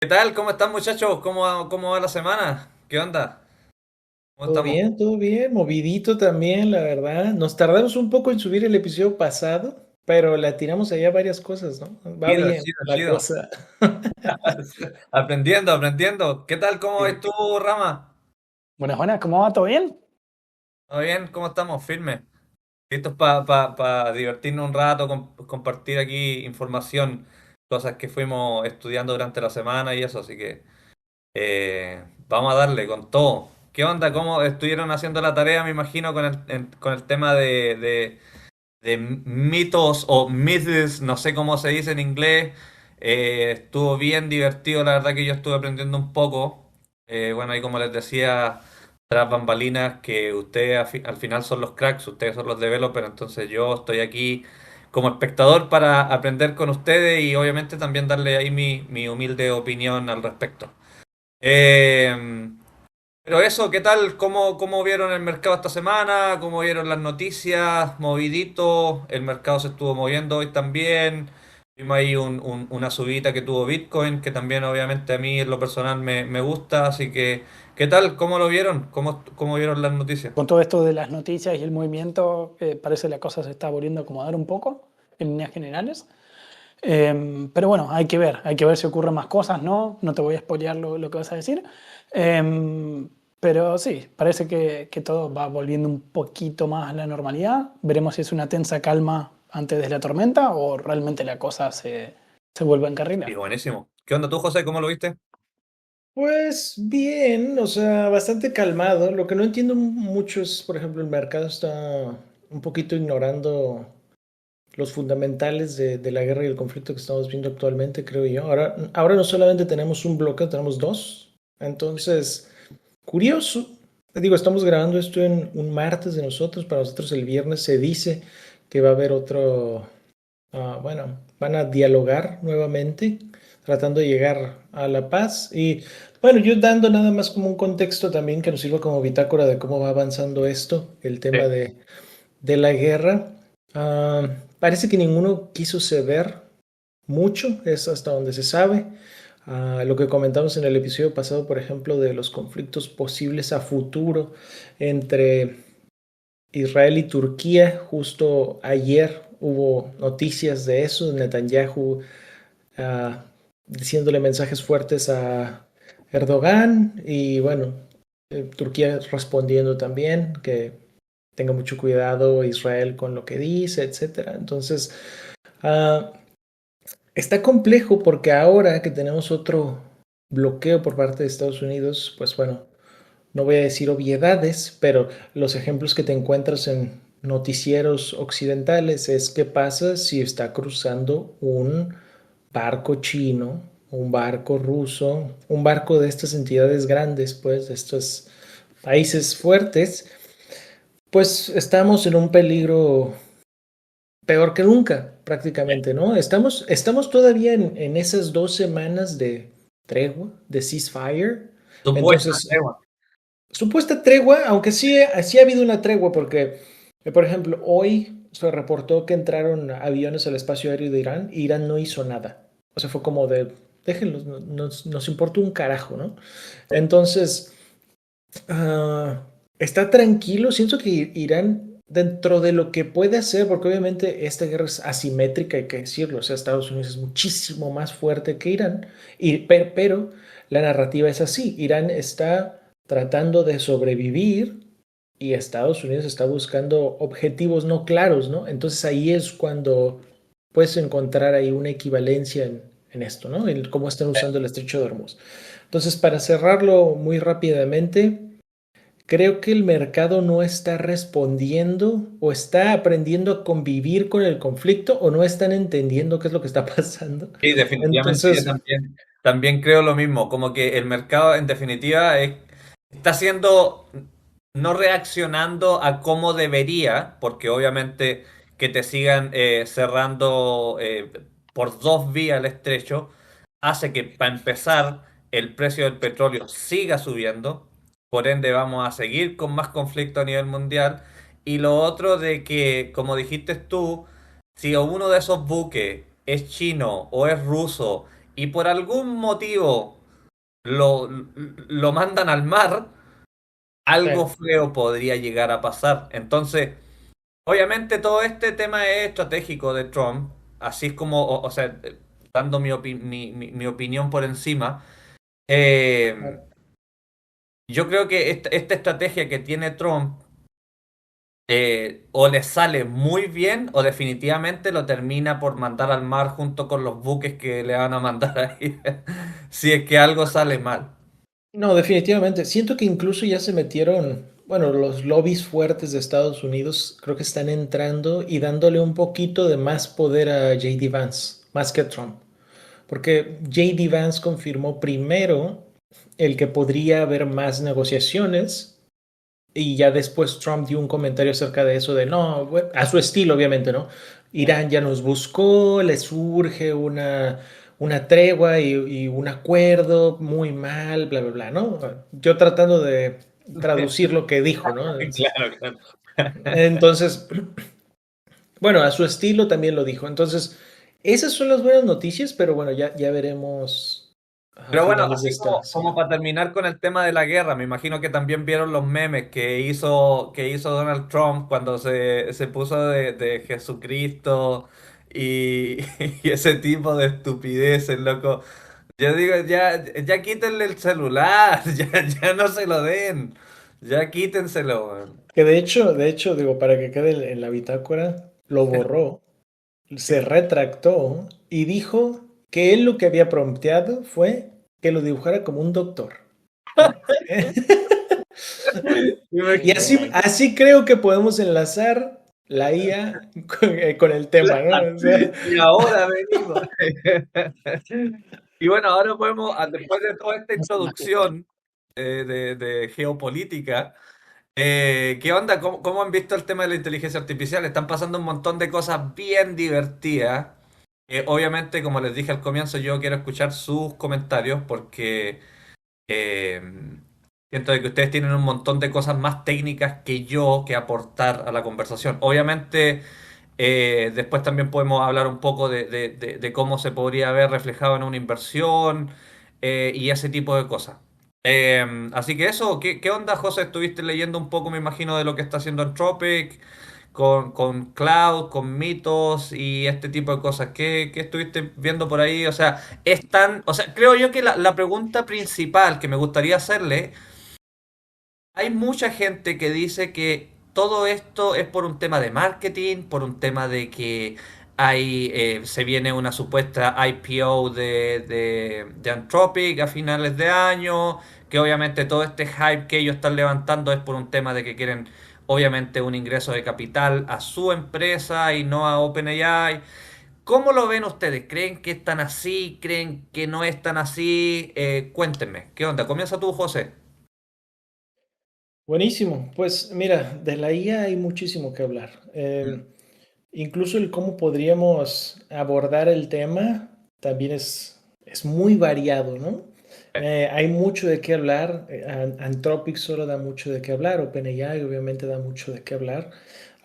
¿Qué tal? ¿Cómo están, muchachos? ¿Cómo va la semana? ¿Qué onda? ¿Cómo estamos? Todo bien, movidito también, la verdad. Nos tardamos un poco en subir el episodio pasado, pero le tiramos allá varias cosas, ¿no? Va Chido, bien chido, la chido. cosa. Aprendiendo, aprendiendo. ¿Qué tal? ¿Cómo ves Sí. tú, Rama? Buenas, buenas, ¿cómo va? ¿Todo bien? ¿Todo bien? ¿Cómo estamos? Firme. Listos para divertirnos un rato, compartir aquí información, cosas que fuimos estudiando durante la semana y eso, así que vamos a darle con todo. ¿Qué onda? ¿Cómo estuvieron haciendo la tarea, me imagino, con el tema de mitos o myths, no sé cómo se dice en inglés? Estuvo bien divertido, la verdad que yo estuve aprendiendo un poco. Bueno, ahí como les decía, tras bambalinas, que ustedes al final son los cracks, ustedes son los developers, entonces yo estoy aquí como espectador para aprender con ustedes y obviamente también darle ahí mi humilde opinión al respecto. Eh, pero eso, ¿qué tal? ¿Cómo vieron el mercado esta semana? ¿Cómo vieron las noticias? Movidito, el mercado se estuvo moviendo hoy también. Vimos ahí una subida que tuvo Bitcoin, que también obviamente a mí en lo personal me gusta. Así que, ¿qué tal? ¿Cómo lo vieron? ¿Cómo vieron las noticias? Con todo esto de las noticias y el movimiento, parece la cosa se está volviendo a acomodar un poco en líneas generales. Pero bueno, hay que ver si ocurren más cosas, ¿no? No te voy a spoilear lo que vas a decir. Pero sí, parece que todo va volviendo un poquito más a la normalidad. Veremos si es una tensa calma antes de la tormenta o realmente la cosa se vuelve a Sí, encarrilar. buenísimo. ¿Qué onda tú, José? ¿Cómo lo viste? Pues bien, o sea, bastante calmado. Lo que no entiendo mucho es, por ejemplo, el mercado está un poquito ignorando los fundamentales de la guerra y el conflicto que estamos viendo actualmente, creo yo. Ahora no solamente tenemos un bloqueo, tenemos dos. Entonces, curioso. Digo, estamos grabando esto en un martes de nosotros. Para nosotros el viernes se dice que va a haber otro, bueno, van a dialogar nuevamente, tratando de llegar a la paz. Y bueno, yo dando nada más como un contexto también que nos sirva como bitácora de cómo va avanzando esto, el tema Sí. de la guerra. Parece que ninguno quiso ceder mucho, es hasta donde se sabe. Lo que comentamos en el episodio pasado, por ejemplo, de los conflictos posibles a futuro entre Israel y Turquía. Justo ayer hubo noticias de eso, Netanyahu ah, diciéndole mensajes fuertes a Erdogan y bueno, Turquía respondiendo también que tenga mucho cuidado Israel con lo que dice, etcétera. Entonces, uh, está complejo porque ahora que tenemos otro bloqueo por parte de Estados Unidos, pues bueno, no voy a decir obviedades, pero los ejemplos que te encuentras en noticieros occidentales es qué pasa si está cruzando un barco chino, un barco ruso, un barco de estas entidades grandes, pues de estos países fuertes, pues estamos en un peligro peor que nunca, prácticamente, ¿no? Estamos todavía en esas 2 semanas de tregua, de ceasefire. Supuesta Entonces, tregua. supuesta tregua, aunque sí ha habido una tregua, porque, por ejemplo, hoy se reportó que entraron aviones al espacio aéreo de Irán y Irán no hizo nada. O sea, fue como de, déjenlos, nos importa un carajo, ¿no? Entonces, Ah, está tranquilo. Siento que Irán, dentro de lo que puede hacer, porque obviamente esta guerra es asimétrica, hay que decirlo, o sea, Estados Unidos es muchísimo más fuerte que Irán, pero la narrativa es así. Irán está tratando de sobrevivir y Estados Unidos está buscando objetivos no claros, ¿no? Entonces ahí es cuando puedes encontrar ahí una equivalencia en esto, ¿no? En cómo están usando el estrecho de Hormuz. Entonces, para cerrarlo muy rápidamente, creo que el mercado no está respondiendo o está aprendiendo a convivir con el conflicto o no están entendiendo qué es lo que está pasando. Sí, definitivamente yo Entonces, también creo lo mismo, como que el mercado en definitiva está haciendo, no reaccionando a cómo debería, porque obviamente que te sigan cerrando por dos vías el estrecho, hace que para empezar el precio del petróleo siga subiendo, por ende vamos a seguir con más conflicto a nivel mundial, y lo otro de que, como dijiste tú, si uno de esos buques es chino o es ruso y por algún motivo lo mandan al mar, Sí. algo feo podría llegar a pasar. Entonces, obviamente todo este tema es estratégico de Trump, así es como, o sea, dando mi opinión por encima. eh, yo creo que esta estrategia que tiene Trump o le sale muy bien o definitivamente lo termina por mandar al mar junto con los buques que le van a mandar ahí, si es que algo sale mal. No, definitivamente. Siento que incluso ya se metieron, bueno, los lobbies fuertes de Estados Unidos creo que están entrando y dándole un poquito de más poder a JD Vance, más que a Trump. Porque JD Vance confirmó primero el que podría haber más negociaciones y ya después Trump dio un comentario acerca de eso de no, a su estilo obviamente, ¿no? Irán ya nos buscó, le surge una tregua y un acuerdo muy mal, bla, bla, bla, ¿no? Yo tratando de traducir lo que dijo, ¿no? Claro, claro. Entonces, bueno, a su estilo también lo dijo. Entonces, esas son las buenas noticias, pero bueno, ya veremos a Pero bueno, finales de así esta como semana. para terminar con el tema de la guerra, me imagino que también vieron los memes que hizo Donald Trump cuando se puso de Jesucristo y, y ese tipo de estupideces, loco. Yo digo, ya quítenle el celular, ya no se lo den, ya quítenselo, weón. Que de hecho, digo, para que quede en la bitácora, lo borró, se retractó y dijo que él lo que había prompteado fue que lo dibujara como un doctor, ¿no? Y así creo que podemos enlazar la IA con el tema, ¿no? O sea, Y ahora venimos. Y bueno, ahora podemos, después de toda esta introducción de geopolítica, ¿qué onda? ¿Cómo han visto el tema de la inteligencia artificial? Están pasando un montón de cosas bien divertidas. Obviamente, como les dije al comienzo, yo quiero escuchar sus comentarios porque eh, siento de que ustedes tienen un montón de cosas más técnicas que yo que aportar a la conversación. Obviamente, después también podemos hablar un poco de cómo se podría ver reflejado en una inversión y ese tipo de cosas. Así que eso, ¿qué onda, José? Estuviste leyendo un poco, me imagino, de lo que está haciendo Anthropic con Cloud, con mitos y este tipo de cosas. ¿Qué estuviste viendo por ahí? O sea, o sea, creo yo que la pregunta principal que me gustaría hacerle, hay mucha gente que dice que todo esto es por un tema de marketing, por un tema de que se viene una supuesta IPO de Anthropic a finales de año, que obviamente todo este hype que ellos están levantando es por un tema de que quieren obviamente un ingreso de capital a su empresa y no a OpenAI. ¿Cómo lo ven ustedes? ¿Creen que es tan así? ¿Creen que no es tan así? Cuéntenme, ¿qué onda? Comienza tú, José. buenísimo. Pues mira, de la IA hay muchísimo que hablar. Incluso el cómo podríamos abordar el tema también es muy variado, ¿no? Hay mucho de qué hablar. Anthropic solo da mucho de qué hablar. OpenAI obviamente da mucho de qué hablar.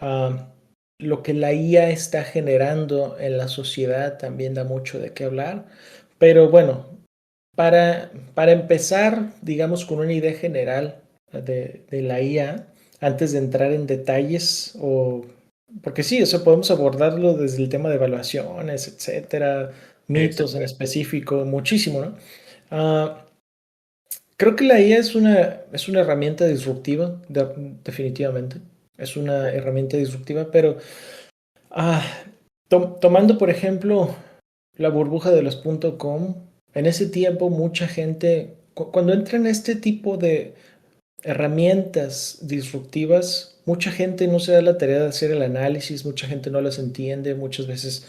Ah, lo que la IA está generando en la sociedad también da mucho de qué hablar. Pero bueno, para empezar, digamos, con una idea general de la IA, antes de entrar en detalles porque sí, o sea, podemos abordarlo desde el tema de evaluaciones, etcétera, Sí, sí. mitos en específico, muchísimo, ¿no? Ah, creo que la IA es una herramienta disruptiva, definitivamente. Es una herramienta disruptiva, pero ah, tomando, por ejemplo, la burbuja de los .com, en ese tiempo mucha gente, cuando entra en este tipo de herramientas disruptivas, mucha gente no se da la tarea de hacer el análisis, mucha gente no las entiende, muchas veces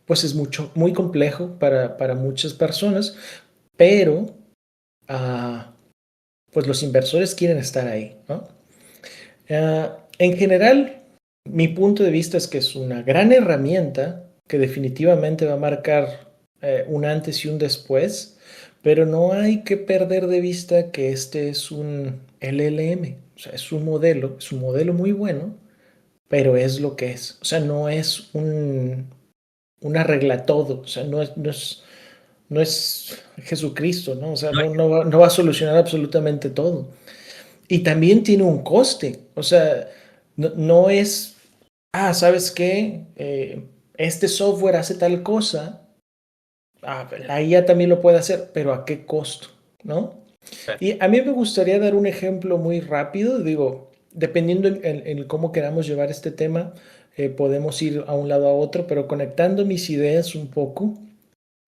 pues es muy complejo para muchas personas, pero ah, pues los inversores quieren estar ahí, ¿no? En general, mi punto de vista es que es una gran herramienta que definitivamente va a marcar un antes y un después, pero no hay que perder de vista que este es un LLM, o sea, es un modelo muy bueno, pero es lo que es, o sea, no es un arregla todo, o sea, no es Jesucristo, ¿no? O sea, No, no va a solucionar absolutamente todo. Y también tiene un coste. O sea, no es, ¿sabes qué? Este software hace tal cosa. La IA también lo puede hacer, pero ¿a qué costo? ¿No? sí. Y a mí me gustaría dar un ejemplo muy rápido. Digo, dependiendo en cómo queramos llevar este tema, podemos ir a un lado a otro, pero conectando mis ideas un poco,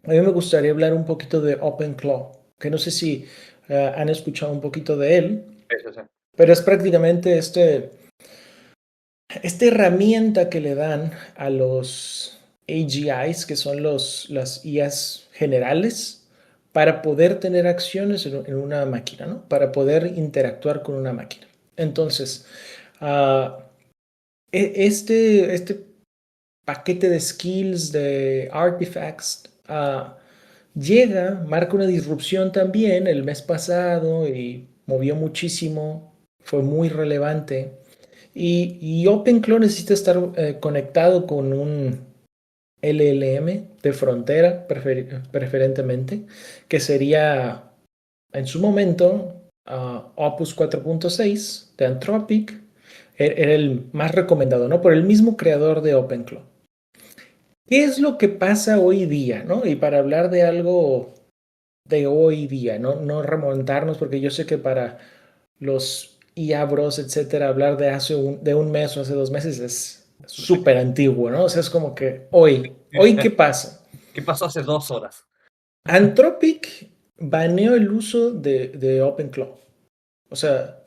a mí me gustaría hablar un poquito de OpenClaw, que no sé si han escuchado un poquito de él, Sí, sí, sí. pero es prácticamente esta herramienta que le dan a los AGIs, que son las IAs generales, para poder tener acciones en una máquina, ¿no? Para poder interactuar con una máquina. Entonces, uh, este paquete de skills, de artifacts, llega, marca una disrupción también el mes pasado y movió muchísimo, fue muy relevante. Y OpenClaw necesita estar conectado con un LLM de frontera, preferentemente, que sería en su momento Opus 4.6 de Anthropic. Era el más recomendado, ¿no? Por el mismo creador de OpenClaw. ¿Qué es lo que pasa hoy día, ¿no? Y para hablar de algo de hoy día, no remontarnos, porque yo sé que para los IA Bros, etcétera, hablar de un mes o hace 2 meses es súper antiguo, ¿no? O sea, es como que hoy ¿qué pasa? ¿Qué pasó hace 2 horas? Anthropic baneó el uso de OpenClaw. O sea,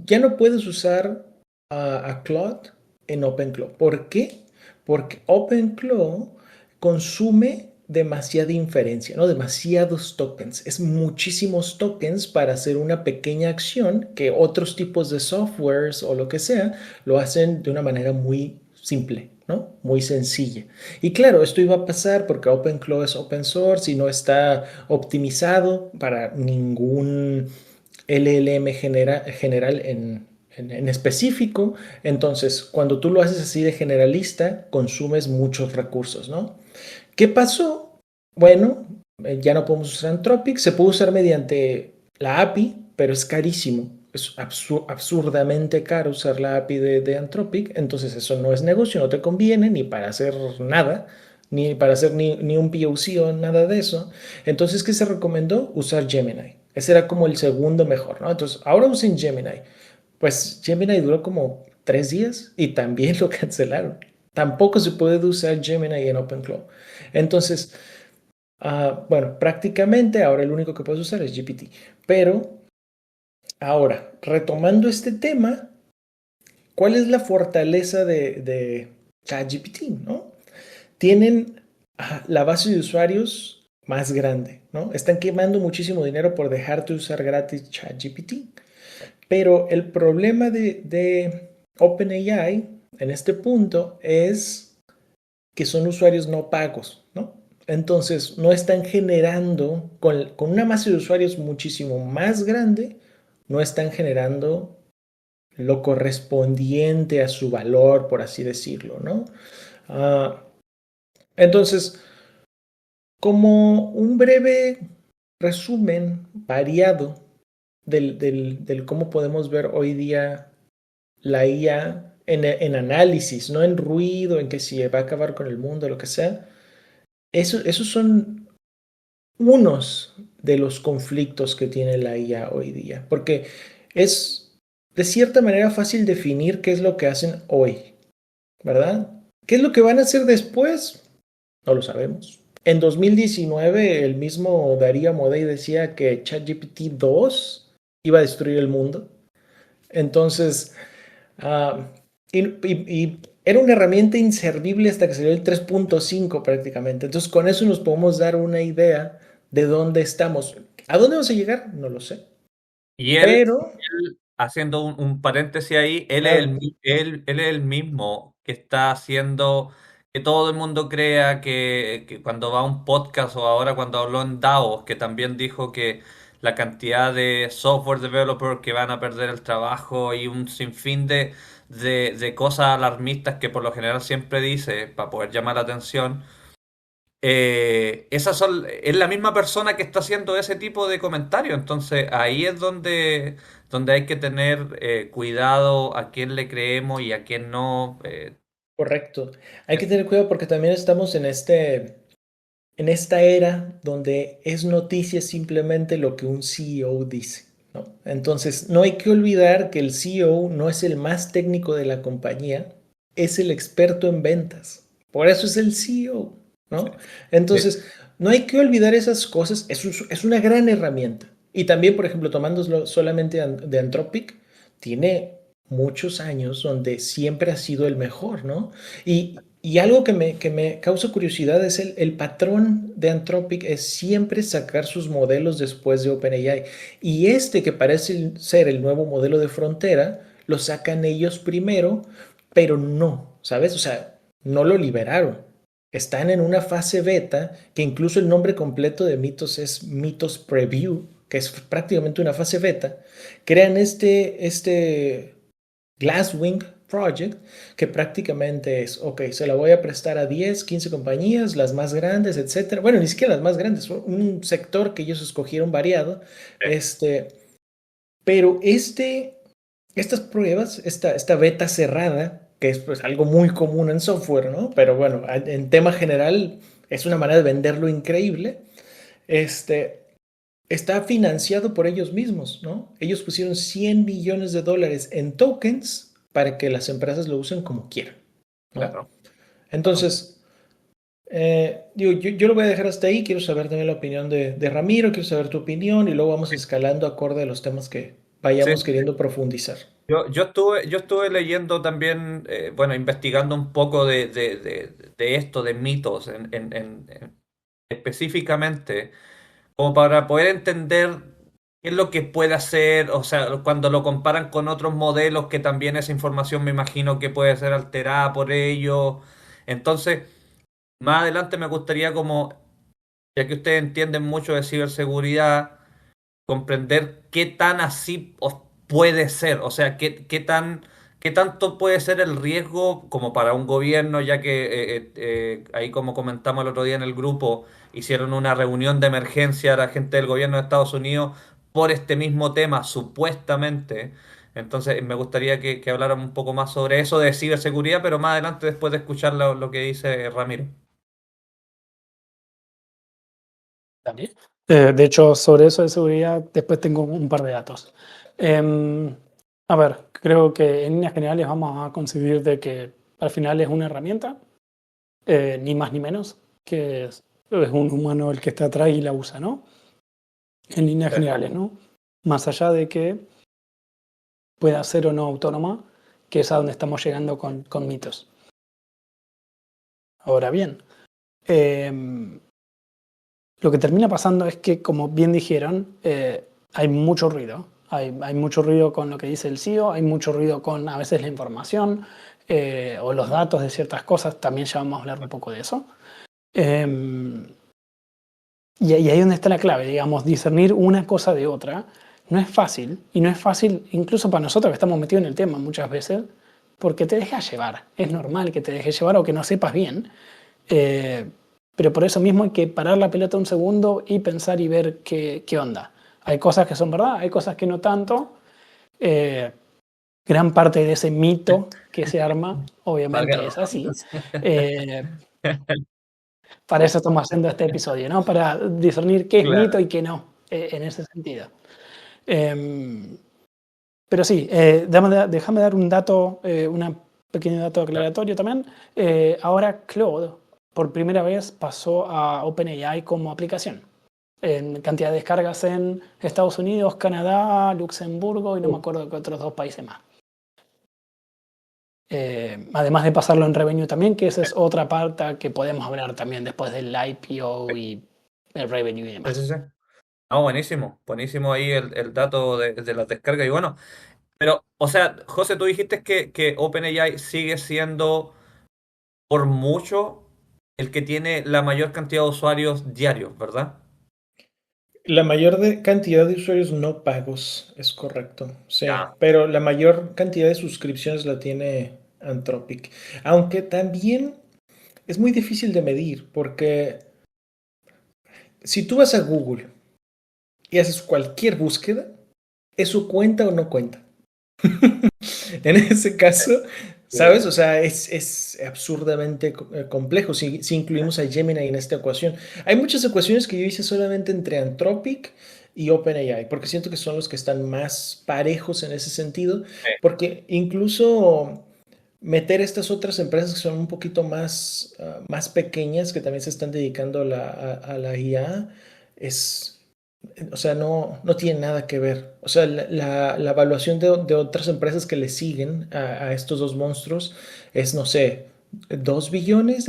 ya no puedes usar a Claude en OpenClaw. ¿Por qué? Porque OpenClaw consume demasiada inferencia, ¿no? Demasiados tokens. Es muchísimos tokens para hacer una pequeña acción que otros tipos de softwares o lo que sea lo hacen de una manera muy simple, ¿no? Muy sencilla. Y claro, esto iba a pasar porque OpenClaw es open source y no está optimizado para ningún LLM general en específico. Entonces, cuando tú lo haces así de generalista, consumes muchos recursos, ¿no? ¿Qué pasó? Bueno, ya no podemos usar Anthropic, se puede usar mediante la API, pero es carísimo. Es absurdamente caro usar la API de Anthropic, entonces eso no es negocio, no te conviene ni para hacer nada, ni para hacer ni un POC o nada de eso. Entonces, ¿qué se recomendó? Usar Gemini. Ese era como el segundo mejor, ¿no? Entonces, ahora usen Gemini. Pues Gemini duró como 3 días y también lo cancelaron. Tampoco se puede usar Gemini en OpenClaw. Entonces, bueno, prácticamente ahora el único que puedes usar es GPT. Pero ahora, retomando este tema, ¿cuál es la fortaleza de ChatGPT, ¿no? Tienen la base de usuarios más grande, ¿no? Están quemando muchísimo dinero por dejarte usar gratis ChatGPT. Pero el problema de OpenAI en este punto es que son usuarios no pagos, ¿no? Entonces no están generando, con una masa de usuarios muchísimo más grande, no están generando lo correspondiente a su valor, por así decirlo, ¿no? Uh, entonces, como un breve resumen variado del cómo podemos ver hoy día la IA en análisis, no en ruido, en que si va a acabar con el mundo, lo que sea. Esos son unos de los conflictos que tiene la IA hoy día, porque es de cierta manera fácil definir qué es lo que hacen hoy, ¿verdad? ¿Qué es lo que van a hacer después? No lo sabemos. En 2019, el mismo Darío Amodei decía que ChatGPT 2 iba a destruir el mundo. Entonces, uh, y era una herramienta inservible hasta que salió el 3.5 prácticamente. Entonces, con eso nos podemos dar una idea de dónde estamos. ¿A dónde vamos a llegar? No lo sé. Y Pero, haciendo un paréntesis ahí, claro, él es el mismo que está haciendo que todo el mundo crea que cuando va a un podcast o ahora cuando habló en Davos, que también dijo que la cantidad de software developers que van a perder el trabajo y un sinfín de cosas alarmistas que por lo general siempre dice para poder llamar la atención. es la misma persona que está haciendo ese tipo de comentarios. Entonces ahí es donde hay que tener cuidado a quién le creemos y a quién no. Correcto. Hay que tener cuidado porque también estamos en esta era donde es noticia simplemente lo que un CEO dice, ¿no? Entonces, no hay que olvidar que el CEO no es el más técnico de la compañía, es el experto en ventas. Por eso es el CEO, Sí, ¿no? sí, Entonces, no hay que olvidar esas cosas, es una gran herramienta. Y también, por ejemplo, tomando solamente de Anthropic, tiene muchos años donde siempre ha sido el mejor, ¿no? Y algo que me causa curiosidad es el patrón de Anthropic es siempre sacar sus modelos después de OpenAI. Y este que parece ser el nuevo modelo de frontera, lo sacan ellos primero, pero no, ¿sabes? O sea, no lo liberaron. Están en una fase beta, que incluso el nombre completo de Mythos es Mythos Preview, que es prácticamente una fase beta. Crean este Glasswing Project, que prácticamente es, ok, se la voy a prestar a 10, 15 compañías, las más grandes, etcétera. Bueno, ni siquiera las más grandes, fue un sector que ellos escogieron variado. Este, pero estas pruebas, esta beta cerrada, que es pues algo muy común en software, ¿no? Pero bueno, en tema general es una manera de venderlo increíble. Este, está financiado por ellos mismos, ¿no? Ellos pusieron $100 millones en tokens para que las empresas lo usen como quieran, ¿no? claro, claro. Entonces, digo, yo lo voy a dejar hasta ahí. Quiero saber también la opinión de Ramiro, quiero saber tu opinión y luego vamos escalando acorde a los temas que Sí. vayamos queriendo profundizar. Yo estuve leyendo también, bueno, investigando un poco de esto, de mitos específicamente, como para poder entender qué es lo que puede hacer, o sea, cuando lo comparan con otros modelos, que también esa información me imagino que puede ser alterada por ellos. Entonces, más adelante me gustaría como, ya que ustedes entienden mucho de ciberseguridad, comprender qué tan así puede ser, o sea, qué tanto puede ser el riesgo como para un gobierno, ya que ahí como comentamos el otro día en el grupo, hicieron una reunión de emergencia la gente del gobierno de Estados Unidos por este mismo tema, supuestamente. Entonces, me gustaría que hablaran un poco más sobre eso de ciberseguridad, pero más adelante después de escuchar lo que dice Ramiro. Dale. De hecho, sobre eso de seguridad, después tengo un par de datos. Em, a ver, creo que en líneas generales vamos a concebir de que al final es una herramienta, ni más ni menos, que es un humano el que está atrás y la usa, ¿no? En líneas Sí, generales, ¿no? Más allá de que pueda ser o no autónoma, que es a donde estamos llegando con mitos. Ahora bien, em, lo que termina pasando es que, como bien dijeron, hay mucho ruido. Hay mucho ruido con lo que dice el CEO, hay mucho ruido con a veces la información o los datos de ciertas cosas. También ya vamos a hablar un poco de eso. Eh, y ahí es donde está la clave, digamos, discernir una cosa de otra. No es fácil, y no es fácil incluso para nosotros que estamos metidos en el tema muchas veces, porque te dejas llevar. Es normal que te dejes llevar o que no sepas bien. Eh, pero por eso mismo hay que parar la pelota un segundo y pensar y ver qué onda. Hay cosas que son verdad, hay cosas que no tanto. Eh, Gran parte de ese mito que se arma, valga obviamente la es así. redundancia. Eh, para eso estamos haciendo este episodio, ¿no? Para discernir qué es mito Claro. y qué no, en ese sentido. Eh, pero sí, déjame dar un dato, un pequeño dato aclaratorio también. Ahora Claude, por primera vez, pasó a OpenAI como aplicación. En cantidad de descargas en Estados Unidos, Canadá, Luxemburgo y no me acuerdo qué otros dos países más. Además de pasarlo en revenue también, que esa es otra parte que podemos hablar también después del IPO y el revenue y Sí, sí, demás. sí. No, buenísimo, buenísimo ahí el dato de las descargas. Y bueno, pero, o sea, José, tú dijiste que OpenAI sigue siendo por mucho el que tiene la mayor cantidad de usuarios diarios, ¿verdad? La mayor cantidad de usuarios no pagos, es correcto, sí, Ya. pero la mayor cantidad de suscripciones la tiene Anthropic. Aunque también es muy difícil de medir porque si tú vas a Google y haces cualquier búsqueda, ¿eso cuenta o no cuenta? En ese caso, ¿sabes? O sea, es absurdamente complejo si incluimos a Gemini en esta ecuación. Hay muchas ecuaciones que yo hice solamente entre Anthropic y OpenAI, porque siento que son los que están más parejos en ese sentido, porque incluso meter estas otras empresas que son un poquito más pequeñas, que también se están dedicando a la IA, es, o sea, no tiene nada que ver. O sea, la evaluación de otras empresas que le siguen a estos dos monstruos es, no sé, $2 billones,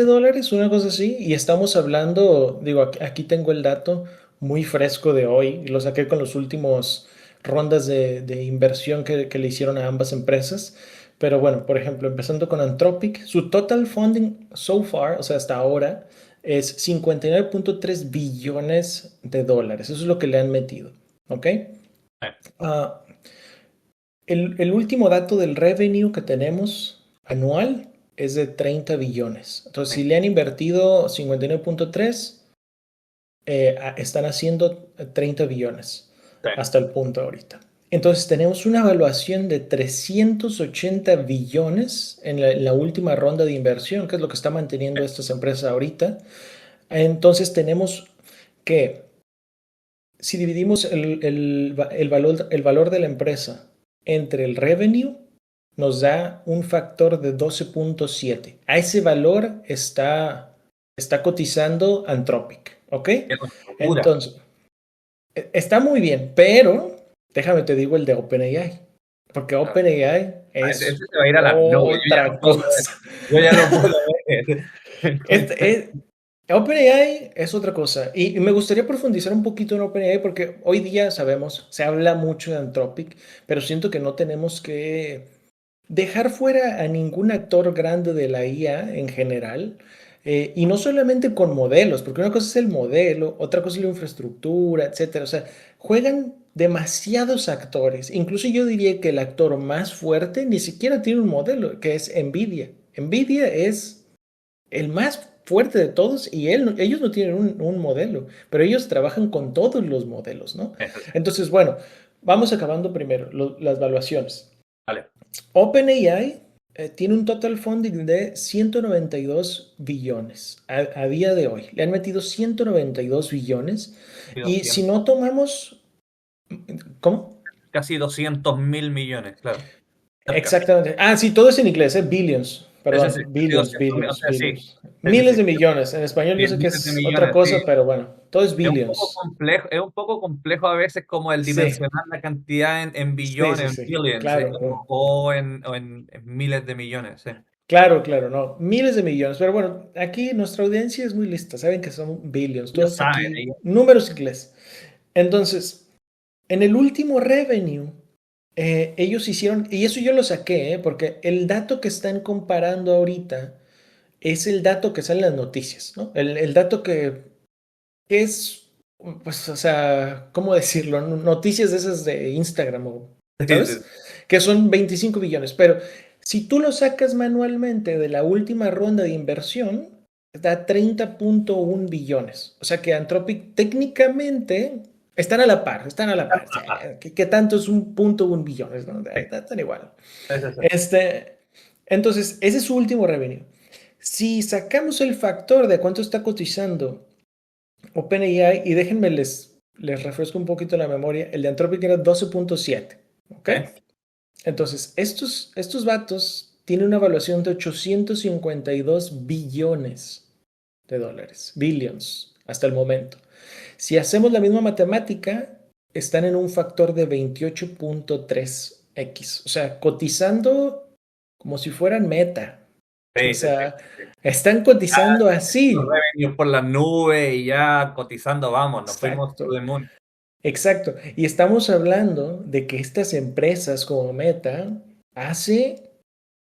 una cosa así. Y estamos hablando, digo, aquí tengo el dato muy fresco de hoy, y lo saqué con los últimos rondas de inversión que le hicieron a ambas empresas. Pero bueno, por ejemplo, empezando con Anthropic, su total funding so far, o sea, hasta ahora, es 59.3 billones de dólares. Eso es lo que le han metido. ¿Ok? Ah, el último dato del revenue que tenemos anual es de 30 billones. Entonces, si le han invertido 59.3, están haciendo 30 billones hasta el punto ahorita. Entonces tenemos una evaluación de 380 billones en la última ronda de inversión, que es lo que está manteniendo estas empresas ahorita. Entonces tenemos que, si dividimos el valor de la empresa entre el revenue, nos da un factor de 12.7. A ese valor está cotizando Anthropic, ¿ok? Es una locura. Entonces, está muy bien, pero déjame te digo el de OpenAI, porque Claro. OpenAI Ese es se va a ir a las nubes. Yo ya otra lo puedo ver. cosa. Yo ya lo puedo ver. OpenAI es otra cosa. Y me gustaría profundizar un poquito en OpenAI porque hoy día sabemos, se habla mucho de Anthropic, pero siento que no tenemos que dejar fuera a ningún actor grande de la IA en general. Y no solamente con modelos, porque una cosa es el modelo, otra cosa es la infraestructura, etcétera. O sea, juegan demasiados actores. Incluso yo diría que el actor más fuerte ni siquiera tiene un modelo, que es Nvidia. Nvidia es el más fuerte de todos y ellos no tienen un modelo, pero ellos trabajan con todos los modelos, ¿no? Eso sí. Entonces, bueno, vamos acabando primero las valuaciones. Vale. OpenAI tiene un total funding de 192 billones a día de hoy. Le han metido 192 billones Casi y si 200, no tomamos... ¿Cómo? casi 200.000 millones, claro. Cerca. Exactamente. Ah, sí, todo es en inglés, billions. Sí, sí, Perdón, casi billions, 200.000. O billions, sea, sí. billions. Sí, sí, Miles sí. de millones. En español yo Sí, sé que miles de es otra millones, cosa, sí. pero bueno, todo es billions. Es un poco complejo a veces como el Sí, dimensionar la cantidad en sí, sí, billones, en sí. billions, Claro, o en miles de millones, sí. claro, claro, no. Miles de millones. Pero bueno, aquí nuestra audiencia es muy lista. Saben que son billions. Todo Ellos está saben, aquí. Números inglés. Entonces, en el último revenue, ellos hicieron, y eso yo lo saqué, porque el dato que están comparando ahorita es el dato que sale en las noticias, ¿no? El dato que es, pues, o sea, ¿cómo decirlo? Noticias de esas de Instagram, Sí, sí, ¿sabes? Que son 25 billones, pero si tú lo sacas manualmente de la última ronda de inversión, da 30.1 billones. O sea que Anthropic técnicamente están a la par, están a la par. O sea, ¿qué tanto es 1.1 billones? ¿No? sí, Están igual. sí, sí, sí. Este, entonces, ese es su último revenue. Si sacamos el factor de cuánto está cotizando OpenAI, y déjenme les refresco un poquito la memoria, el de Anthropic era 12.7, ¿ok? Sí. Entonces, estos vatos tienen una evaluación de 852 billones de dólares, billions, hasta el momento. Si hacemos la misma matemática, están en un factor de 28.3x, o sea, cotizando como si fueran Meta. O Sí, sí, sí, sea, sí. están cotizando Los así. revenues por las nubes y ya cotizando, vamos, nos fuimos to Exacto. the moon. Exacto. Y estamos hablando de que estas empresas como Meta hace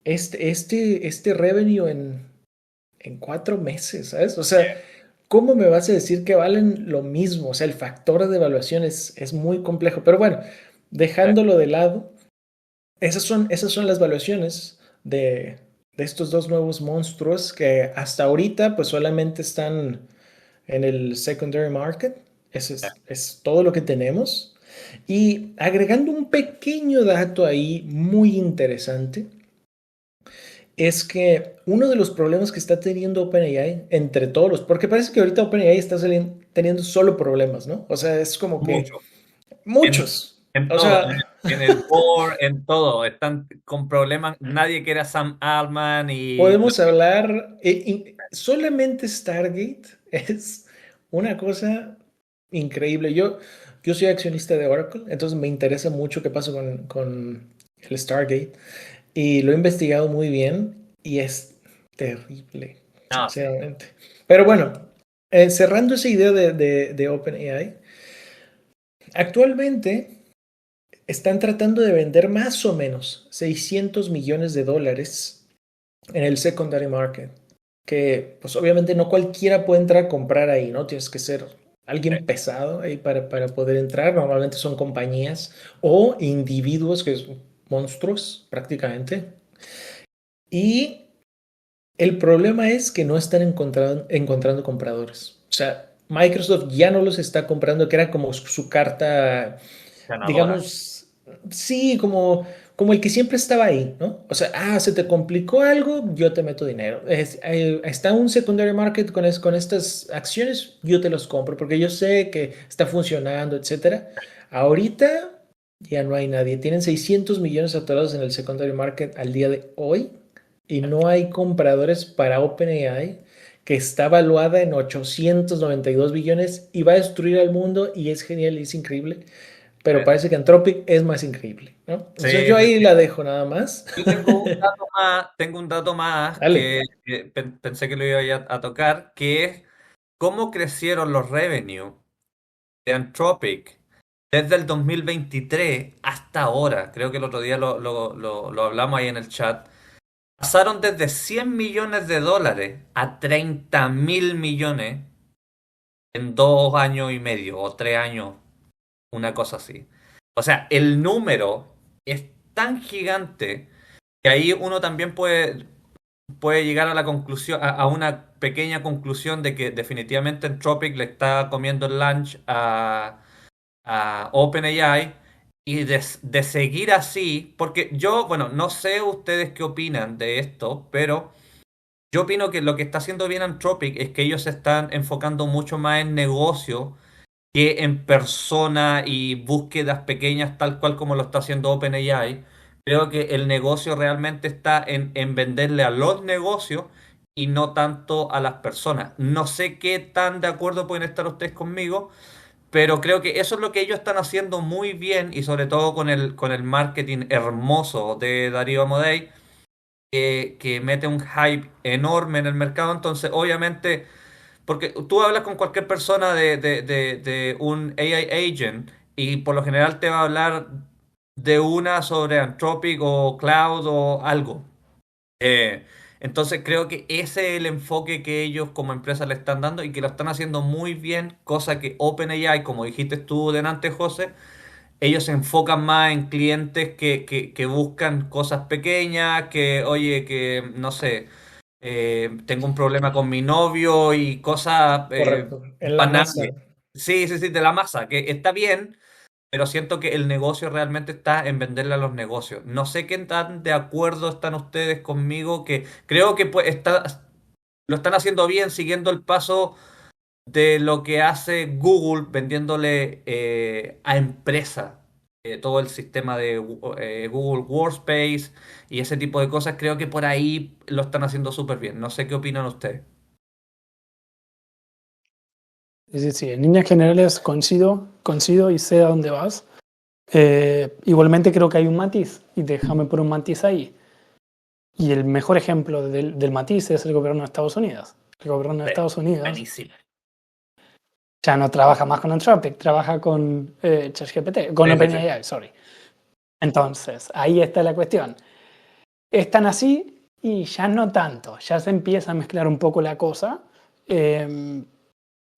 este revenue en 4 meses, ¿sabes? O sea, ¿cómo me vas a decir que valen lo mismo? O sea, el factor de evaluación es muy complejo. Pero bueno, Sí. dejándolo de lado, esas son las valuaciones de estos dos nuevos monstruos que hasta ahorita pues solamente están en el secondary market. Es todo lo que tenemos. Y agregando un pequeño dato ahí muy interesante, es que uno de los problemas que está teniendo OpenAI entre todos los, porque parece que ahorita OpenAI está teniendo solo problemas, ¿no? O sea, es como que Mucho. En, muchos. en O todo, sea, en el board, en todo. Están con problemas. Nadie quiere a Sam Altman y podemos hablar, solamente Stargate es una cosa increíble. Yo soy accionista de Oracle, entonces me interesa mucho qué pasa con el Stargate y lo he investigado muy bien y es terrible, no, sí. sinceramente. Pero bueno, cerrando esa idea de OpenAI, actualmente están tratando de vender más o menos $600 millones en el secondary market, que pues obviamente no cualquiera puede entrar a comprar ahí, ¿no? Tienes que ser Sí. alguien pesado ahí para poder entrar. Normalmente son compañías o individuos que son monstruos prácticamente. Y el problema es que no están encontrando compradores. O sea, Microsoft ya no los está comprando, que era como su carta, Ganadora. digamos, sí, como el que siempre estaba ahí, ¿no? O sea, se te complicó algo, yo te meto dinero. Está un secondary market con estas acciones, yo te los compro porque yo sé que está funcionando, etcétera. Ahorita ya no hay nadie. Tienen 600 millones atorados en el secondary market al día de hoy y no hay compradores para OpenAI, que está valuada en 892 billones y va a destruir al mundo y es genial y es increíble, pero Sí, parece que Anthropic es más increíble, ¿no? sí, Entonces yo sí, ahí sí. la dejo nada más. Yo tengo un dato más Dale. que pensé que lo iba a tocar, que es cómo crecieron los revenue de Anthropic desde el 2023 hasta ahora. Creo que el otro día lo hablamos ahí en el chat. Pasaron desde 100 millones de dólares a 30.000 millones en 2 años y medio o 3 años, una cosa así. O sea, el número es tan gigante que ahí uno también puede llegar a la conclusión, a una pequeña conclusión de que definitivamente Anthropic le está comiendo el lunch a OpenAI y de seguir así, porque yo, bueno, no sé ustedes qué opinan de esto, pero yo opino que lo que está haciendo bien Anthropic es que ellos se están enfocando mucho más en negocio que en persona y búsquedas pequeñas tal cual como lo está haciendo OpenAI. Creo que el negocio realmente está en venderle a los negocios y no tanto a las personas. No sé qué tan de acuerdo pueden estar ustedes conmigo, pero creo que eso es lo que ellos están haciendo muy bien y sobre todo con el marketing hermoso de Darío Amodei, que mete un hype enorme en el mercado. Entonces, obviamente, porque tú hablas con cualquier persona de un AI agent y por lo general te va a hablar de una sobre Anthropic o Cloud o algo. Eh, entonces creo que ese es el enfoque que ellos como empresa le están dando y que lo están haciendo muy bien, cosa que OpenAI, como dijiste tú delante, José, ellos se enfocan más en clientes que buscan cosas pequeñas, que, oye, que, no sé, tengo un problema con mi novio y cosas Correcto. En la masa. banales. Sí, sí, sí, de la masa, que está bien, pero siento que el negocio realmente está en venderle a los negocios. No sé qué tan de acuerdo están ustedes conmigo, que creo que pues, lo están haciendo bien, siguiendo el paso de lo que hace Google vendiéndole a empresa todo el sistema de Google Workspace y ese tipo de cosas. Creo que por ahí lo están haciendo súper bien. No sé qué opinan ustedes. Es decir, en líneas generales coincido y sé a dónde vas. Igualmente creo que hay un matiz, y déjame poner un matiz ahí. Y el mejor ejemplo del matiz es el gobierno de Estados Unidos. El gobierno de Sí, Estados Unidos buenísimo. ya no trabaja más con Anthropic, trabaja con ChatGPT, con Sí, sí, sí. OpenAI, sorry. Entonces, ahí está la cuestión. Están así y ya no tanto, ya se empieza a mezclar un poco la cosa.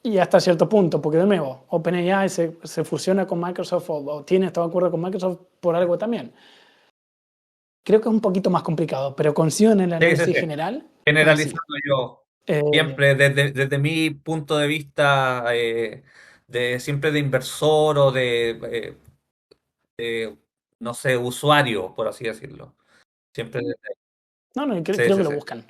Y hasta cierto punto, porque de nuevo, OpenAI se fusiona con Microsoft o tiene este acuerdo con Microsoft por algo también. Creo que es un poquito más complicado, pero coincido en el Sí, sí, análisis sí. general, coincido. Generalizando yo. Eh, Siempre desde mi punto de vista, siempre de inversor o de, no sé, usuario, por así decirlo. Siempre no, no, sí, creo que sí, lo sí. buscan.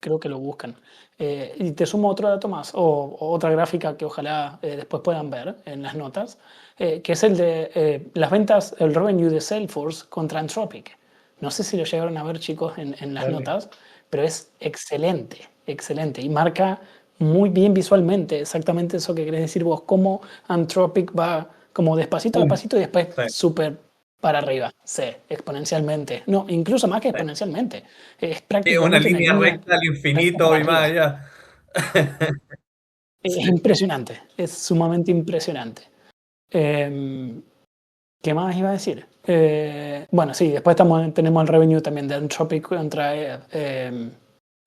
Creo que lo buscan. Y te sumo otro dato más, o otra gráfica que ojalá después puedan ver en las notas, que es el de las ventas, el revenue de Salesforce contra Anthropic. No sé si lo llegaron a ver, chicos, en las Dale. notas, pero es excelente, excelente. Y marca muy bien visualmente exactamente eso que querés decir vos, cómo Anthropic va como despacito, Pum. despacito y después Sí, súper para arriba, sí, exponencialmente. No, incluso más que sí. exponencialmente. Es Sí, una prácticamente una línea línea recta al recta para infinito y más arriba. allá. Es Sí. impresionante, es sumamente impresionante. Eh, ¿Qué más iba a decir? Bueno, sí, después tenemos el revenue también de Anthropic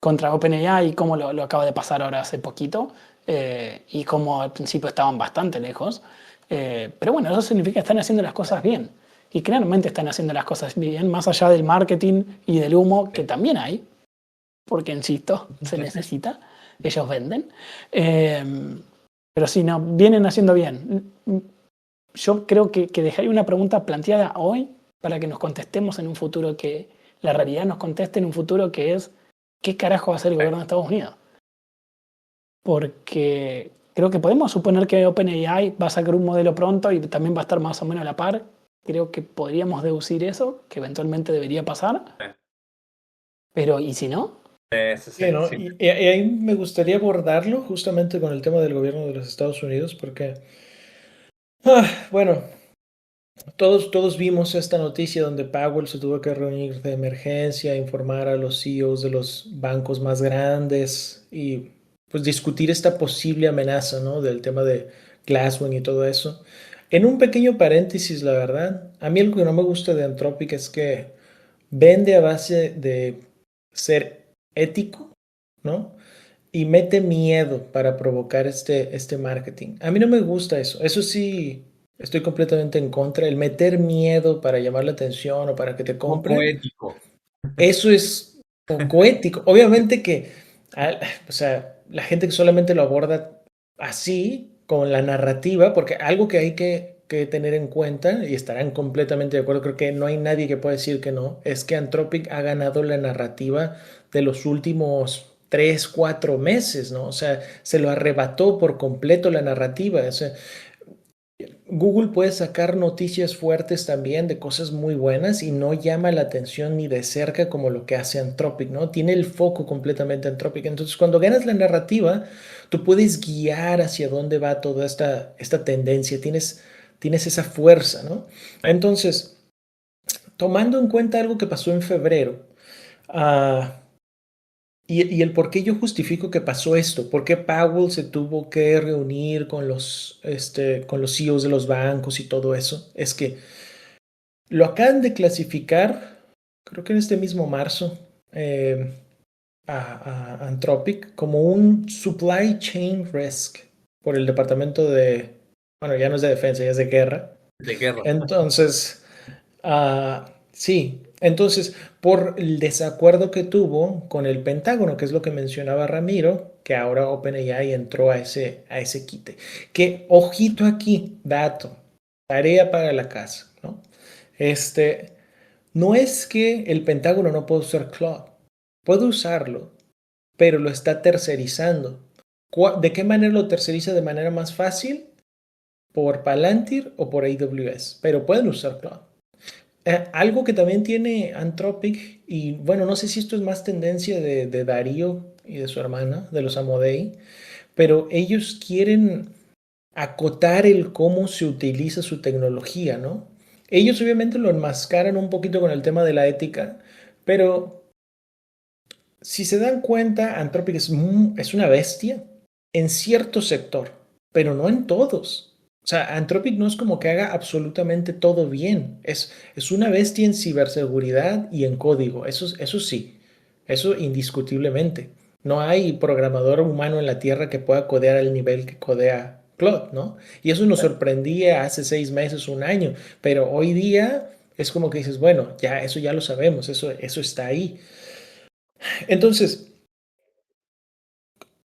contra OpenAI y cómo lo acaba de pasar ahora hace poquito y cómo al principio estaban bastante lejos. Pero bueno, eso significa que están haciendo las cosas bien. Y claramente están haciendo las cosas bien, más allá del marketing y del humo que también hay, porque insisto, se necesita, ellos venden. Eh, pero sí, no, vienen haciendo bien. Yo creo que dejaría una pregunta planteada hoy para que nos contestemos en un futuro que la realidad nos conteste en un futuro que es ¿qué carajo va a hacer el gobierno de Estados Unidos? Porque creo que podemos suponer que OpenAI va a sacar un modelo pronto y también va a estar más o menos a la par. Creo que podríamos deducir eso, que eventualmente debería pasar. Pero ¿y si no? Sí, sí, sí, Sí, ¿no? sí. Y ahí me gustaría abordarlo justamente con el tema del gobierno de los Estados Unidos, porque, bueno, todos vimos esta noticia donde Powell se tuvo que reunir de emergencia, informar a los CEOs de los bancos más grandes y pues discutir esta posible amenaza, ¿no? Del tema de Glasswing y todo eso. En un pequeño paréntesis, la verdad, a mí algo que no me gusta de Anthropic es que vende a base de ser ético, ¿no? Y mete miedo para provocar este marketing. A mí no me gusta eso. Eso sí, estoy completamente en contra. El meter miedo para llamar la atención o para que te Poco compren, ético. eso es poco ético. Obviamente que, o sea, la gente que solamente lo aborda así, con la narrativa, porque algo que hay que tener en cuenta, y estarán completamente de acuerdo, creo que no hay nadie que pueda decir que no, es que Anthropic ha ganado la narrativa de los últimos 3, 4 meses, ¿no? O sea, se lo arrebató por completo la narrativa. O sea, Google puede sacar noticias fuertes también de cosas muy buenas y no llama la atención ni de cerca como lo que hace Anthropic, ¿no? Tiene el foco completamente Anthropic. Entonces, cuando ganas la narrativa, tú puedes guiar hacia dónde va toda esta tendencia, tienes esa fuerza, ¿no? Sí. Entonces, tomando en cuenta algo que pasó en febrero, uh, y el por qué yo justifico que pasó esto, por qué Powell se tuvo que reunir con los CEOs de los bancos y todo eso, es que lo acaban de clasificar, creo que en este mismo marzo, eh, a Anthropic como un supply chain risk por el departamento bueno, ya no es de defensa, ya es de guerra. De guerra. Entonces, sí, entonces, por el desacuerdo que tuvo con el Pentágono, que es lo que mencionaba Ramiro, que ahora OpenAI entró a ese quite. Que, ojito aquí, dato, tarea para la casa, ¿no? Este, no es que el Pentágono no pueda usar Claude, puede usarlo, pero lo está tercerizando. ¿De qué manera lo terceriza de manera más fácil? Por Palantir o por AWS, pero pueden usar Claude. Algo que también tiene Anthropic, y bueno, no sé si esto es más tendencia de Darío y de su hermana, de los Amodei, pero ellos quieren acotar el cómo se utiliza su tecnología, ¿no? Ellos obviamente lo enmascaran un poquito con el tema de la ética, pero si se dan cuenta, Anthropic es una bestia en cierto sector, pero no en todos. O sea, Anthropic no es como que haga absolutamente todo bien. Es una bestia en ciberseguridad y en código. Eso sí, eso indiscutiblemente. No hay programador humano en la Tierra que pueda codear al nivel que codea Claude, ¿no? Y eso nos sorprendía hace 6 meses, un año, pero hoy día es como que dices, bueno, eso ya lo sabemos, eso está ahí. Entonces,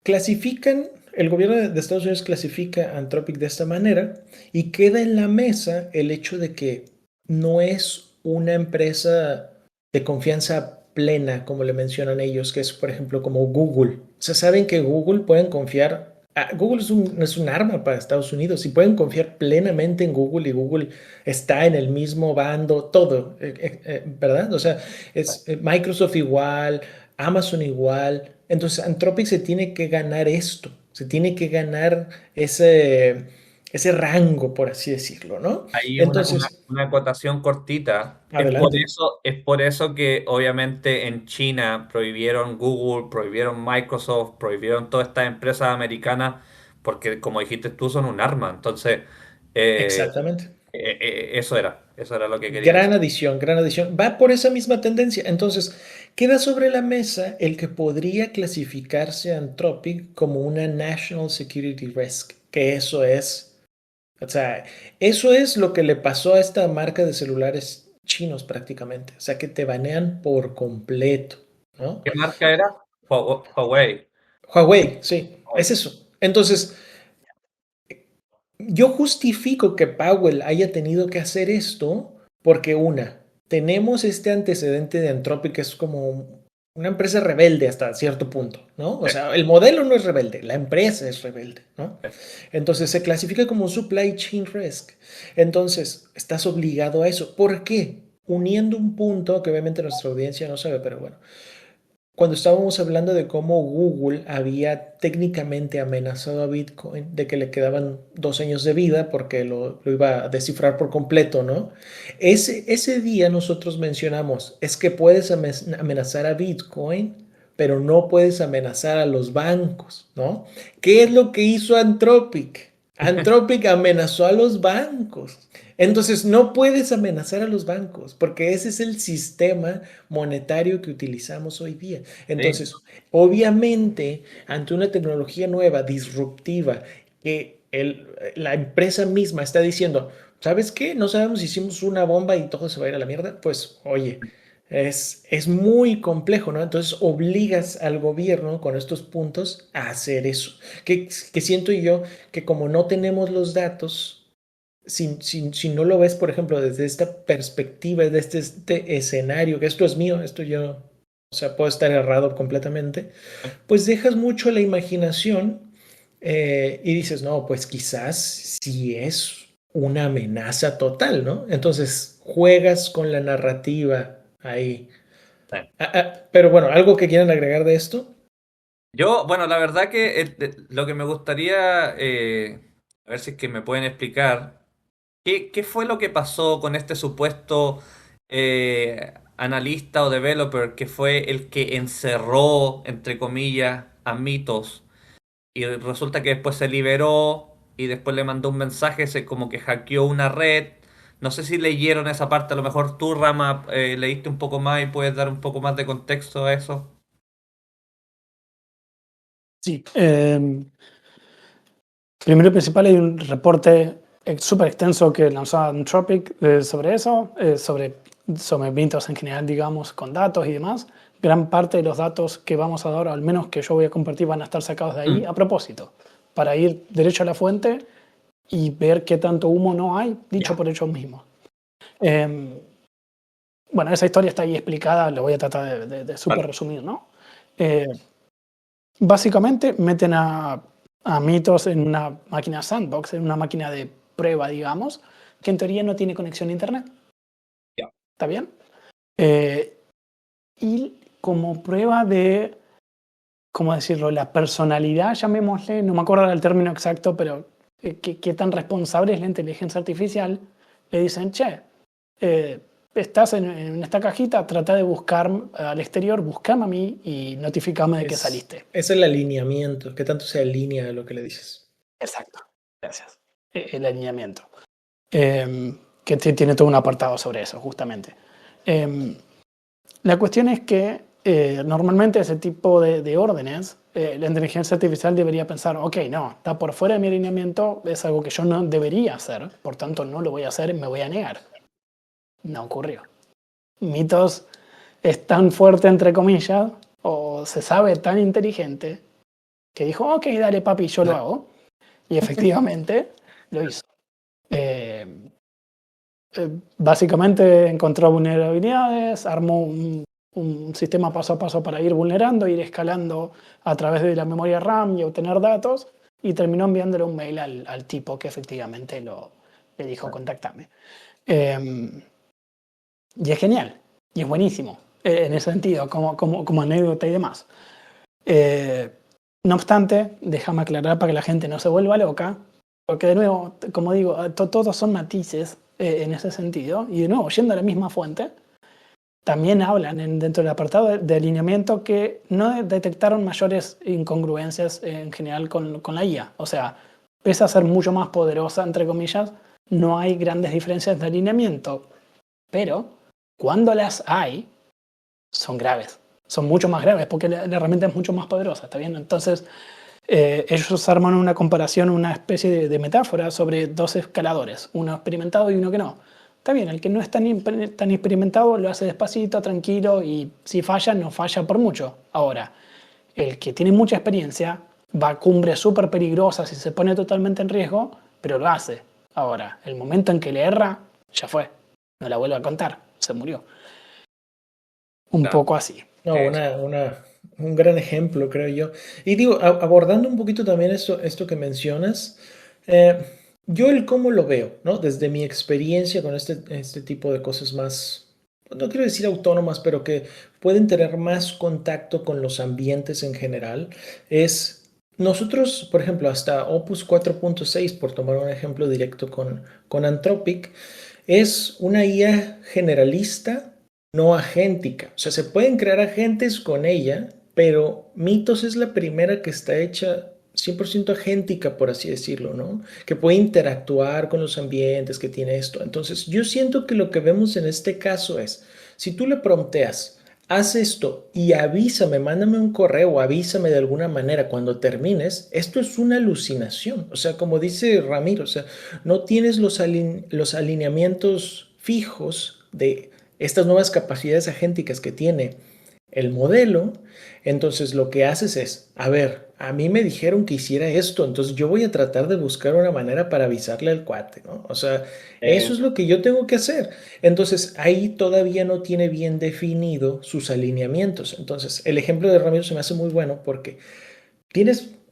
clasifican, el gobierno de Estados Unidos clasifica a Anthropic de esta manera y queda en la mesa el hecho de que no es una empresa de confianza plena, como le mencionan ellos, que es, por ejemplo, como Google. O sea, saben que Google pueden confiar. Google es un arma para Estados Unidos y pueden confiar plenamente en Google y Google está en el mismo bando, todo, ¿verdad? O sea, es Microsoft igual, Amazon igual. Entonces, Anthropic se tiene que ganar esto, se tiene que ganar ese rango, por así decirlo, ¿no? Ahí Entonces, una acotación cortita. adelante. Es por eso que obviamente en China prohibieron Google, prohibieron Microsoft, prohibieron todas estas empresas americanas, porque como dijiste tú, son un arma. Entonces, eh, Exactamente. eso era lo que quería decir. Gran adición, gran adición. Va por esa misma tendencia. Entonces, queda sobre la mesa el que podría clasificarse a Anthropic como una National Security Risk, que eso es, o sea, eso es lo que le pasó a esta marca de celulares chinos prácticamente. O sea, que te banean por completo, ¿no? ¿Qué marca era? Huawei. Huawei, sí, es eso. Entonces, yo justifico que Powell haya tenido que hacer esto porque tenemos este antecedente de Anthropic que es como una empresa rebelde hasta cierto punto, ¿no? O sea, el modelo no es rebelde, la empresa es rebelde, ¿no? Entonces se clasifica como un supply chain risk. Entonces, estás obligado a eso. ¿Por qué? Uniendo un punto que obviamente nuestra audiencia no sabe, pero bueno, cuando estábamos hablando de cómo Google había técnicamente amenazado a Bitcoin de que le quedaban 2 años de vida porque lo iba a descifrar por completo, ¿no? Ese día nosotros mencionamos, es que puedes amenazar a Bitcoin, pero no puedes amenazar a los bancos, ¿no? ¿Qué es lo que hizo Anthropic? Anthropic amenazó a los bancos. Entonces no puedes amenazar a los bancos porque ese es el sistema monetario que utilizamos hoy día. Sí. Entonces, obviamente, ante una tecnología nueva, disruptiva, que la empresa misma está diciendo, ¿sabes qué? No sabemos si hicimos una bomba y todo se va a ir a la mierda. Pues, oye, es muy complejo, ¿no? Entonces obligas al gobierno con estos puntos a hacer eso. Que siento yo que como no tenemos los datos, si no lo ves, por ejemplo, desde esta perspectiva, desde este escenario, que esto es mío, esto yo, o sea, puedo estar errado completamente, pues dejas mucho a la imaginación y dices, no, pues quizás sí es una amenaza total, ¿no? Entonces juegas con la narrativa ahí. Sí. Pero bueno, ¿algo que quieran agregar de esto? Yo, bueno, la verdad que lo que me gustaría, a ver si es que me pueden explicar. ¿Qué fue lo que pasó con este supuesto analista o developer que fue el que encerró, entre comillas, a Mitos? Y resulta que después se liberó y después le mandó un mensaje, se como que hackeó una red. No sé si leyeron esa parte, a lo mejor tú, Rama, leíste un poco más y puedes dar un poco más de contexto a eso. Sí. Primero y principal hay un reporte súper extenso que lanzó Anthropic sobre eso, sobre mitos en general, digamos, con datos y demás. Gran parte de los datos que vamos a dar, al menos que yo voy a compartir, van a estar sacados de ahí Mm. a propósito, para ir derecho a la fuente y ver qué tanto humo no hay, dicho Ya. por ellos mismos. Eh, bueno, esa historia está ahí explicada, lo voy a tratar de súper Vale. resumir, ¿no? Eh, Básicamente meten a mitos en una máquina sandbox, en una máquina de prueba, digamos, que en teoría no tiene conexión a internet. Ya. ¿Está bien? Eh, y como prueba de, ¿cómo decirlo? La personalidad, llamémosle, no me acuerdo del término exacto, pero qué tan responsable es la inteligencia artificial, le dicen, che, eh, estás en esta cajita, trata de buscar al exterior, buscame a mí y notificame de que saliste. Es el alineamiento, que tanto se alinea a lo que le dices. Exacto, gracias. El alineamiento. Que tiene todo un apartado sobre eso, justamente. La cuestión es que normalmente ese tipo de órdenes, la inteligencia artificial debería pensar, ok, no, está por fuera de mi alineamiento, es algo que yo no debería hacer, por tanto no lo voy a hacer y me voy a negar. No ocurrió. Mitos es tan fuerte, entre comillas, o se sabe tan inteligente, que dijo, ok, dale papi, yo lo hago. Y efectivamente lo hizo. Eh, Básicamente encontró vulnerabilidades, armó un sistema paso a paso para ir vulnerando, ir escalando a través de la memoria RAM y obtener datos, y terminó enviándole un mail al tipo que efectivamente le dijo contactame. Y es genial, y es buenísimo, en ese sentido, como anécdota y demás. Eh, no obstante, déjame aclarar para que la gente no se vuelva loca, porque de nuevo, como digo, todos son matices en ese sentido, y de nuevo, yendo a la misma fuente, también hablan dentro del apartado de alineamiento que no detectaron mayores incongruencias en general con la IA. O sea, pese a ser mucho más poderosa, entre comillas, no hay grandes diferencias de alineamiento, pero cuando las hay, son graves. Son mucho más graves porque la herramienta es mucho más poderosa, ¿está bien? Entonces, ellos arman una comparación, una especie de metáfora sobre dos escaladores, uno experimentado y uno que no. Está bien, el que no es tan experimentado lo hace despacito, tranquilo, y si falla, no falla por mucho. Ahora, el que tiene mucha experiencia va a cumbres súper peligrosas y se pone totalmente en riesgo, pero lo hace. Ahora, el momento en que le erra, ya fue. No la vuelve a contar, se murió. Un Claro. poco así. No, un gran ejemplo, creo yo. Y digo, abordando un poquito también esto que mencionas, eh, yo el cómo lo veo, ¿no? Desde mi experiencia con este tipo de cosas más, no quiero decir autónomas, pero que pueden tener más contacto con los ambientes en general, es nosotros, por ejemplo, hasta Opus 4.6, por tomar un ejemplo directo con Anthropic, es una IA generalista, no agéntica. O sea, se pueden crear agentes con ella, pero Mitos es la primera que está hecha 100% agéntica, por así decirlo, ¿no? Que puede interactuar con los ambientes, que tiene esto. Entonces, yo siento que lo que vemos en este caso es, si tú le prompteas, haz esto y avísame, mándame un correo, avísame de alguna manera cuando termines, esto es una alucinación. O sea, como dice Ramiro, o sea, no tienes los alineamientos fijos de estas nuevas capacidades agénticas que tiene el modelo. Entonces lo que haces es, a ver, a mí me dijeron que hiciera esto, entonces yo voy a tratar de buscar una manera para avisarle al cuate, ¿no? O sea, eso es lo que yo tengo que hacer. Entonces ahí todavía no tiene bien definido sus alineamientos. Entonces el ejemplo de Ramiro se me hace muy bueno porque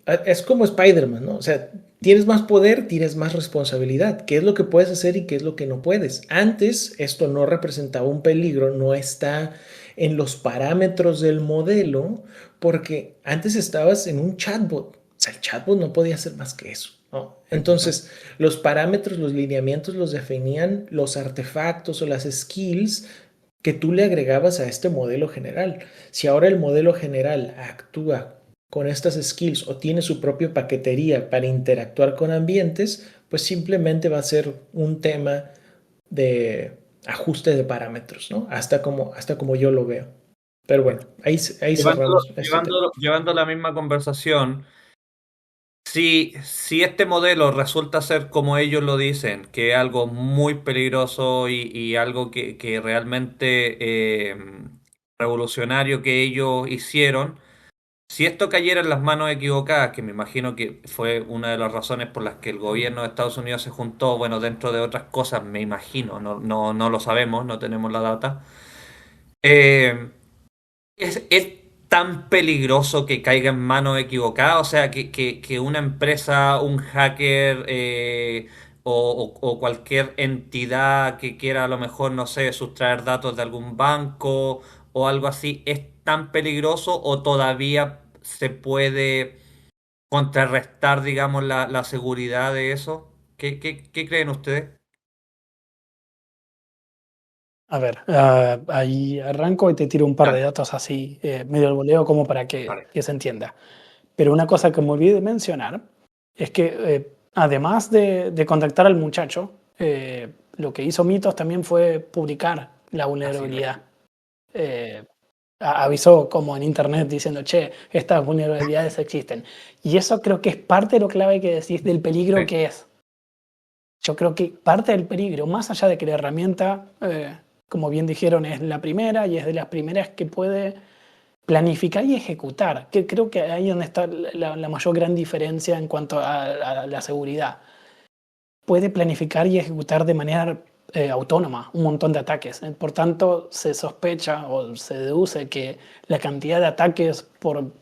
es como Spider-Man, ¿no? O sea, tienes más poder, tienes más responsabilidad. ¿Qué es lo que puedes hacer y qué es lo que no puedes? Antes esto no representaba un peligro, no está en los parámetros del modelo, porque antes estabas en un chatbot. O sea, el chatbot no podía hacer más que eso, ¿no? Entonces, los parámetros, los lineamientos los definían los artefactos o las skills que tú le agregabas a este modelo general. Si ahora el modelo general actúa con estas skills o tiene su propia paquetería para interactuar con ambientes, pues simplemente va a ser un tema de ajuste de parámetros, ¿no? Hasta como yo lo veo. Pero bueno, ahí Llevando, cerramos este tema. llevando la misma conversación, si este modelo resulta ser como ellos lo dicen, que es algo muy peligroso y algo que realmente revolucionario que ellos hicieron, si esto cayera en las manos equivocadas, que me imagino que fue una de las razones por las que el gobierno de Estados Unidos se juntó, bueno, dentro de otras cosas, me imagino, no lo sabemos, no tenemos la data. eh, es tan peligroso que caiga en manos equivocadas, o sea, que una empresa, un hacker o cualquier entidad que quiera a lo mejor, no sé, sustraer datos de algún banco o algo así, es tan peligroso o todavía se puede contrarrestar, digamos, la seguridad de eso. ¿Qué creen ustedes? A ver, ahí arranco y te tiro un par de Dale, datos así, medio al voleo, como para dale. que se entienda. Pero una cosa que me olvidé de mencionar es que además de contactar al muchacho, lo que hizo Mitos también fue publicar la Así es. vulnerabilidad. Eh, Avisó como en internet diciendo, che, estas vulnerabilidades existen. Y eso creo que es parte de lo clave que decís del peligro Sí. que es. Yo creo que parte del peligro, más allá de que la herramienta, como bien dijeron, es la primera y es de las primeras que puede planificar y ejecutar, que creo que ahí es donde está la mayor gran diferencia en cuanto a la seguridad. Puede planificar y ejecutar de manera autónoma un montón de ataques. Por tanto, se sospecha o se deduce que la cantidad de ataques por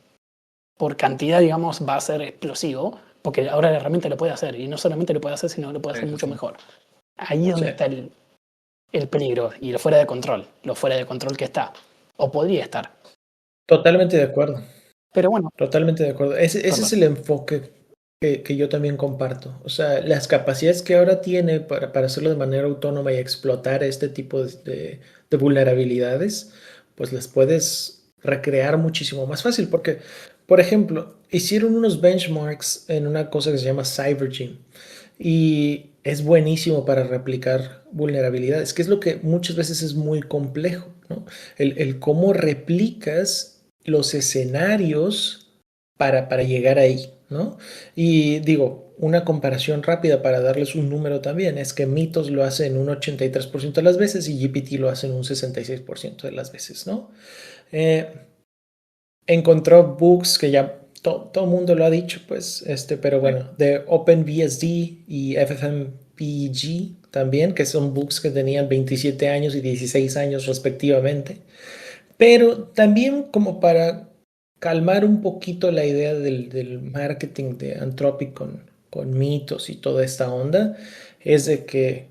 cantidad, digamos, va a ser explosivo, porque ahora la herramienta lo puede hacer, y no solamente lo puede hacer, sino que lo puede Sí, hacer sí, mucho sí. mejor. Ahí es Sí, donde está el peligro y lo fuera de control que está, o podría estar. totalmente de acuerdo. Pero bueno, Totalmente de acuerdo. Ese es perdón. el enfoque que yo también comparto. O sea, las capacidades que ahora tiene para hacerlo de manera autónoma y explotar este tipo de vulnerabilidades, pues las puedes recrear muchísimo más fácil. Porque, por ejemplo, hicieron unos benchmarks en una cosa que se llama Cybergym y es buenísimo para replicar vulnerabilidades, que es lo que muchas veces es muy complejo, ¿no? El cómo replicas los escenarios para llegar ahí, ¿no? Y digo, una comparación rápida para darles un número también es que Mythos lo hace en un 83% de las veces y GPT lo hace en un 66% de las veces, ¿no? Eh, Encontró bugs que ya todo el mundo lo ha dicho, pues, pero Sí. bueno, de OpenBSD y FFmpeg también, que son bugs que tenían 27 años y 16 años respectivamente. Pero también como para calmar un poquito la idea del marketing de Anthropic con mitos y toda esta onda, es de que